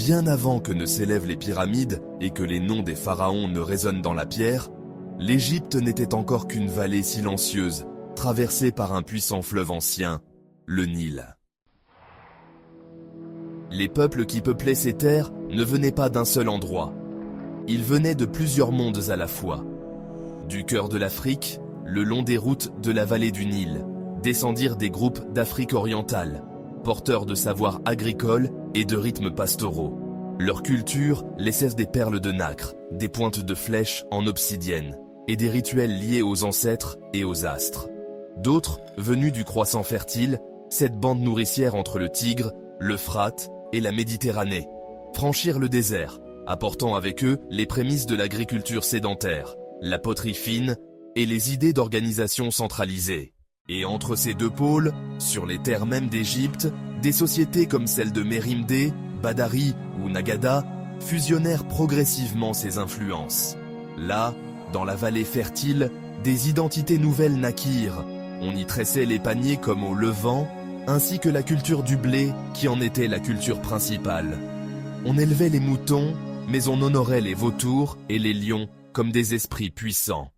Bien avant que ne s'élèvent les pyramides et que les noms des pharaons ne résonnent dans la pierre, l'Égypte n'était encore qu'une vallée silencieuse, traversée par un puissant fleuve ancien, le Nil. Les peuples qui peuplaient ces terres ne venaient pas d'un seul endroit. Ils venaient de plusieurs mondes à la fois. Du cœur de l'Afrique, le long des routes de la vallée du Nil, descendirent des groupes d'Afrique orientale, porteurs de savoirs agricoles et de rythmes pastoraux. Leur culture laissait des perles de nacre, des pointes de flèches en obsidienne, et des rituels liés aux ancêtres et aux astres. D'autres, venus du croissant fertile, cette bande nourricière entre le Tigre, l'Euphrate et la Méditerranée, franchirent le désert, apportant avec eux les prémices de l'agriculture sédentaire, la poterie fine et les idées d'organisation centralisée. Et entre ces deux pôles, sur les terres mêmes d'Égypte, des sociétés comme celles de Mérimdé, Badari ou Nagada fusionnèrent progressivement ces influences. Là, dans la vallée fertile, des identités nouvelles naquirent. On y tressait les paniers comme au Levant, ainsi que la culture du blé qui en était la culture principale. On élevait les moutons, mais on honorait les vautours et les lions comme des esprits puissants.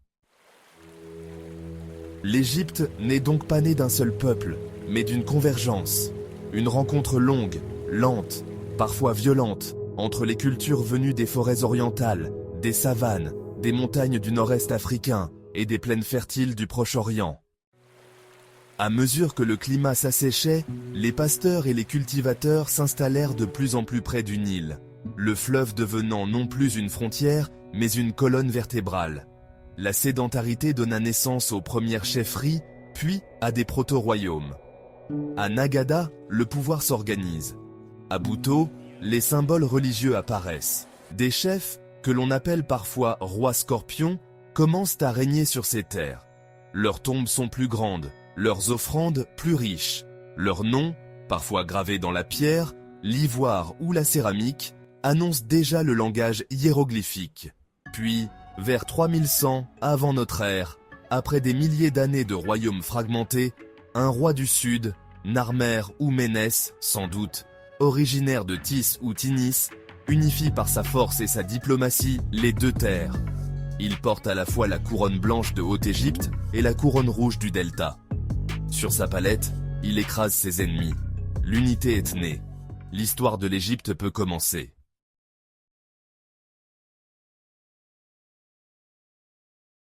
L'Égypte n'est donc pas née d'un seul peuple, mais d'une convergence. Une rencontre longue, lente, parfois violente, entre les cultures venues des forêts orientales, des savanes, des montagnes du nord-est africain et des plaines fertiles du Proche-Orient. À mesure que le climat s'asséchait, les pasteurs et les cultivateurs s'installèrent de plus en plus près du Nil, le fleuve devenant non plus une frontière, mais une colonne vertébrale. La sédentarité donna naissance aux premières chefferies, puis à des proto-royaumes. À Nagada, le pouvoir s'organise. À Bouto, les symboles religieux apparaissent. Des chefs, que l'on appelle parfois rois scorpions, commencent à régner sur ces terres. Leurs tombes sont plus grandes, leurs offrandes plus riches. Leurs noms, parfois gravés dans la pierre, l'ivoire ou la céramique, annoncent déjà le langage hiéroglyphique. Puis, vers 3100 avant notre ère, après des milliers d'années de royaumes fragmentés, un roi du sud, Narmer ou Ménès, sans doute, originaire de Tis ou Tinis, unifie par sa force et sa diplomatie les deux terres. Il porte à la fois la couronne blanche de Haute-Égypte et la couronne rouge du Delta. Sur sa palette, il écrase ses ennemis. L'unité est née. L'histoire de l'Égypte peut commencer.